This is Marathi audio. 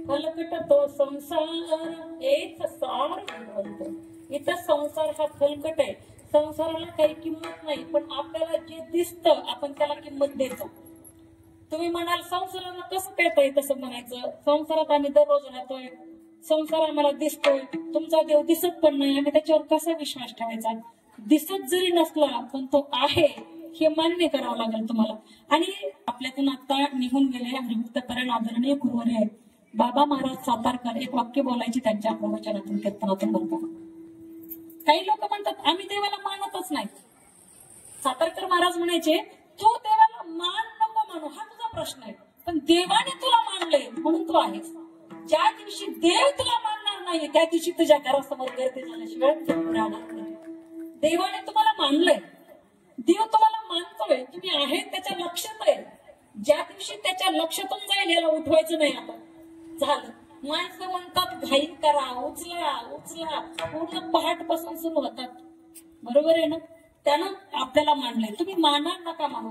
फलकट तो संसार एक सार म्हणतो. इथं संसार हा फलकट आहे. संसाराला काही किंमत नाही, पण आपल्याला जे दिसतं आपण त्याला किंमत देतो. तुम्ही म्हणाल संसाराला कसं पेताय? तसं म्हणायचं, संसारात आम्ही दररोज राहतोय, संसार आम्हाला दिसतोय, तुमचा देव दिसत पण नाही, आम्ही त्याच्यावर कसा विश्वास ठेवायचा? दिसत जरी नसला पण तो आहे हे मान्य करावं लागेल तुम्हाला. आणि आपल्यातून आता निघून गेले हरिभक्तपरायण आदरणीय गुरुवारी आहेत बाबा महाराज सातारकर. एक वाक्य बोलायची त्यांच्या प्रवचनातून कीर्तनातून बोलतात. काही लोक म्हणतात आम्ही देवाला मानतच नाही. सातारकर महाराज म्हणायचे तू देवाला मान नको मानू, हा तुझा प्रश्न आहे, पण देवाने तुला मानलंय म्हणून तू आहेस. ज्या दिवशी देव तुला मानणार नाही त्या दिवशी तुझ्या घरासमोर गर्दी झाल्याशिवाय राहणार नाही. देवाने तुम्हाला मानलंय, देव तुम्हाला मानतोय, तुम्ही आहेत त्याच्या लक्षात आहे. ज्या दिवशी त्याच्या लक्षातून जाईल याला उठवायचं नाही. आता झालं. माणसं म्हणतात घाई करा, उचला उचला, पूर्ण पहाटपासून सुरू होतात. बरोबर आहे ना? त्यानं आपल्याला मानलंय, तुम्ही माना नका मानू.